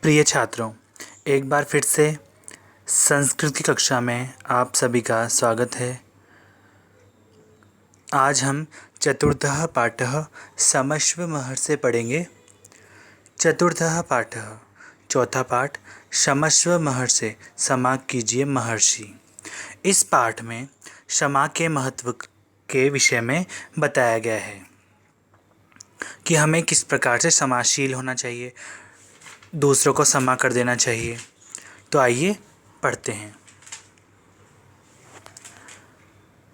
प्रिय छात्रों, एक बार फिर से संस्कृत की कक्षा में आप सभी का स्वागत है। आज हम चतुर्थः पाठः समश्व महर्षि पढ़ेंगे। चतुर्थः पाठः, चौथा पाठ, क्षमस्व महर्षि, क्षमा कीजिए महर्षि। इस पाठ में क्षमा के महत्व के विषय में बताया गया है कि हमें किस प्रकार से क्षमाशील होना चाहिए, दूसरों को क्षमा कर देना चाहिए। तो आइए पढ़ते हैं।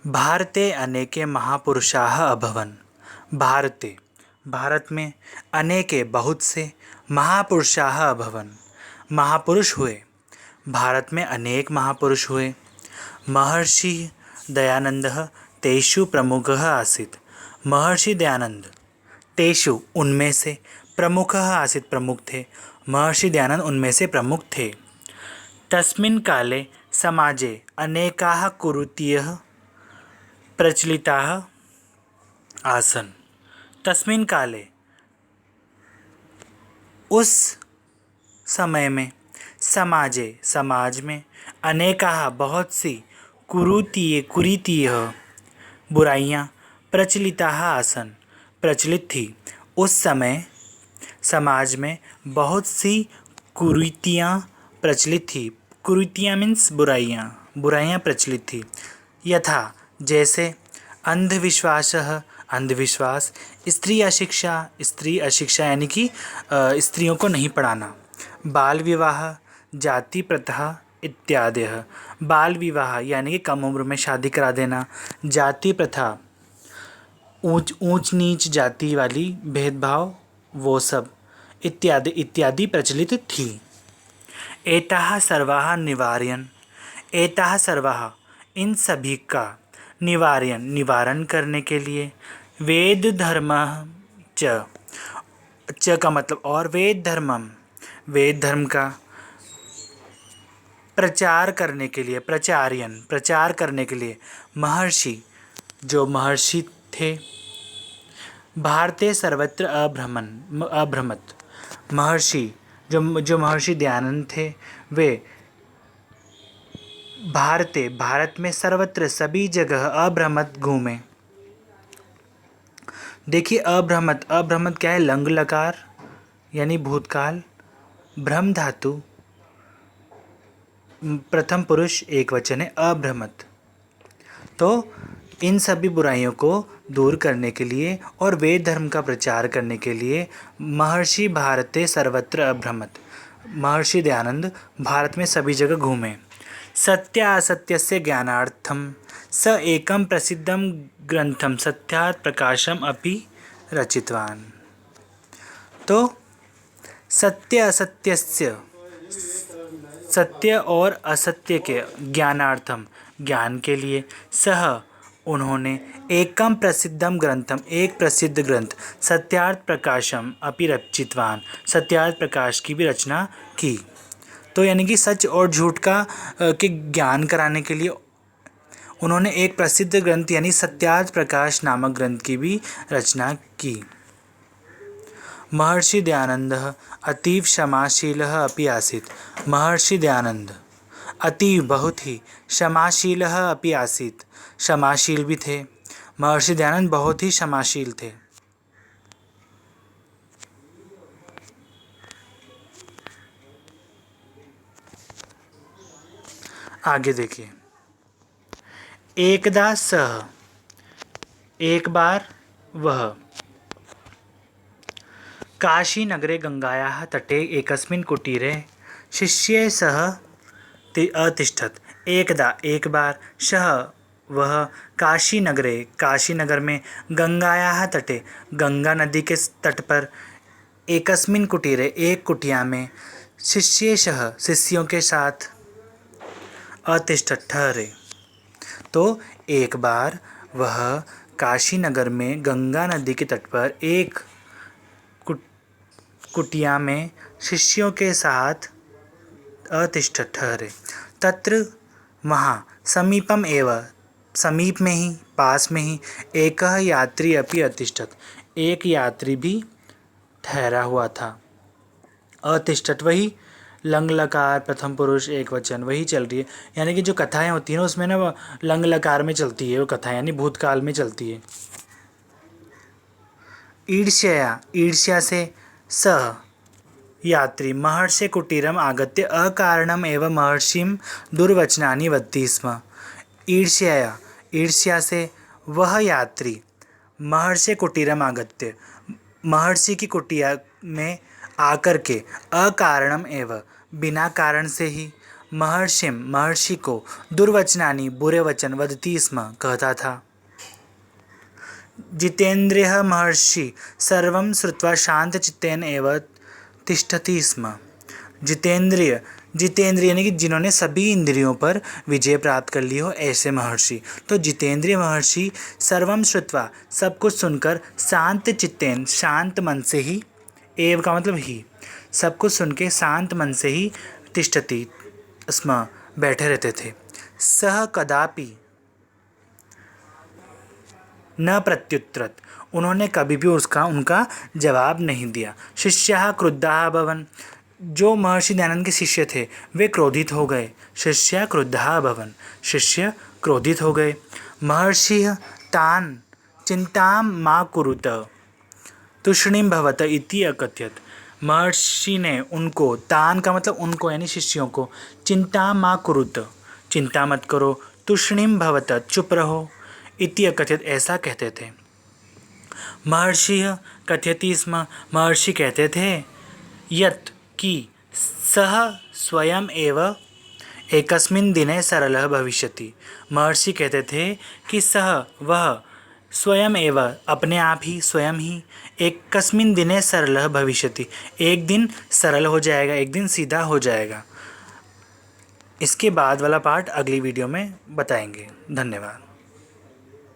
भारते अनेके महापुरुषाः अभवन्। भारते, भारत में, अनेके बहुत से, महापुरुषाः अभवन्, महापुरुष हुए। भारत में अनेक महापुरुष हुए। महर्षि दयानंदः तेषु प्रमुखः आसीत्। महर्षि दयानंद तेषु उनमें से, प्रमुखः आसीत् प्रमुख थे। महर्षि दयानंद उनमें से प्रमुख थे। तस्मिन् काले समाजे अनेकाः कुरीतयः प्रचलिताः आसन्। तस्मिन् काले, उस समय में, समाजे, समाज में, अनेकाः बहुत सी, कुरीतयः बुराइयाँ, प्रचलिताः आसन् प्रचलित थी। उस समय समाज में बहुत सी कुरीतियाँ प्रचलित थी। कुरीतियाँ मीन्स बुराइयाँ, बुराइयाँ प्रचलित थी। यथा, जैसे, अंधविश्वासः, अंधविश्वास, स्त्री अशिक्षा यानी कि स्त्रियों को नहीं पढ़ाना, बाल विवाह, जाति प्रथा इत्यादि। बाल विवाह यानी कि कम उम्र में शादी करा देना, जाति प्रथा, ऊंच नीच जाति वाली भेदभाव, वो सब इत्यादि इत्यादि प्रचलित थी। एताः सर्वाः निवार्यन्, एताः सर्वाः इन सभी का, निवारण करने के लिए, वेद धर्म च का मतलब और, वेद धर्म का प्रचार करने के लिए, प्रचार करने के लिए, महर्षि, जो महर्षि थे, भारते सर्वत्र अभ्रमत, महर्षि जो महर्षि दयानंद थे, वे भारत में सर्वत्र सभी जगह अभ्रमत घूमे। देखिए, अभ्रमत क्या है? लंग लकार यानी भूतकाल, भ्रम धातु, प्रथम पुरुष एक वचन है, अभ्रमत। तो इन सभी बुराइयों को दूर करने के लिए और वेद धर्म का प्रचार करने के लिए महर्षि भारते सर्वत्र अभ्रमत, महर्षि दयानंद भारत में सभी जगह घूमे। सत्यासत्यस्य ज्ञानार्थम स एकं प्रसिद्धं ग्रंथम सत्यात् प्रकाशम अपि रचितवान्। तो सत्य असत्यस्य, सत्य और असत्य के ज्ञानार्थम, ज्ञान के लिए, सह उन्होंने, एकम प्रसिद्धम ग्रंथम एक प्रसिद्ध ग्रंथ, सत्यार्थ प्रकाशम अपि रचितवान्, सत्यार्थ प्रकाश की भी रचना की। तो यानी कि सच और झूठ का के ज्ञान कराने के लिए उन्होंने एक प्रसिद्ध ग्रंथ यानी सत्यार्थ प्रकाश नामक ग्रंथ की भी रचना की। महर्षि दयानंदः अतीव क्षमाशीलः अपि आसीत्। महर्षि दयानंद अतीव बहुत ही, क्षमाशीलः अपि आसीत् क्षमाशील भी थे। महर्षि दयानंद बहुत ही क्षमाशील थे। आगे देखिए। एकदा सः, एक बार वह, काशी नगरे गंगायाः तटे एकस्मिन् कुटीरे शिष्ये सह अतिष्ठत्। एकदा एक बार, सः वह, काशी नगरे काशी नगर में, गंगायाः तटे गंगा नदी के तट पर, एकस्मिन् कुटीरे एक कुटिया में, शिष्ये सह शिष्यों के साथ, अतिष्ठत् ठहरे। तो एक बार वह काशी नगर में गंगा नदी के तट पर एक कुटिया में शिष्यों के साथ अतिष्ठत् ठहरे। तत्र वहाँ, समीपम एव, समीप में ही, पास में ही, एकः यात्री अपि अतिष्ठत्, एक यात्री भी ठहरा हुआ था। अतिष्ठत वही लंग लकार प्रथम पुरुष एक वचन वही चल रही है। यानी कि जो कथाएं होती हैं ना उसमें ना वो लंग लकार में चलती है, वो कथा यानी भूतकाल में चलती है। ईर्ष्या, ईर्ष्या से सह यात्री महर्षि कुटीरम आगत्य अकारणम एवं महर्षिम दुर्वचनानि वदति स्म। ईर्ष्या, ईर्ष्या से वह यात्री महर्षि कुटीरम आगत्य महर्षि की कुटिया में आकर के अकारणम एवं बिना कारण से ही महर्षि को दुर्वचनानि बुरे वचन वदति स्म कहता था। जितेन्द्रियः महर्षि सर्वं श्रुत्वा शांतचित्तेन एव तिष्ठति स्म। जितेंद्रिय, जितेंद्रिय यानी कि जिन्होंने सभी इंद्रियों पर विजय प्राप्त कर ली हो ऐसे महर्षि। तो जितेंद्रिय महर्षि सर्वम श्रुत्वा सब कुछ सुनकर शांत चित्तेन शांत मन से ही, एव का मतलब ही, सब कुछ सुन के शांत मन से ही तिष्ठति स्म बैठे रहते थे। सह कदापि न प्रत्युत्तरत, उन्होंने कभी भी उनका जवाब नहीं दिया। शिष्याः क्रुद्धाः अभवन्, जो महर्षि दयानंद के शिष्य थे वे क्रोधित हो गए। शिष्य क्रुद्धाः अभवन्, शिष्य क्रोधित हो गए। महर्षिः तान् चिंतां मा कुरुत तूष्णीं भवत इति अकथयत्, महर्षि ने उनको, तान का मतलब उनको यानी शिष्यों को, चिंता मा कुरुत चिंता मत करो, तूष्णीं भवत चुप रहो, इति अकथयत् ऐसा कहते थे। महर्षि कथयति स्म, महर्षि कहते थे, यत् कि सह स्वयं एव एकस्मिन् दिने सरलः भविष्यति। महर्षि कहते थे कि सह वह स्वयं एव अपने आप ही स्वयं ही एकस्मिन् दिने सरलः भविष्यति एक दिन सरल हो जाएगा, एक दिन सीधा हो जाएगा। इसके बाद वाला पार्ट अगली वीडियो में बताएंगे। धन्यवाद।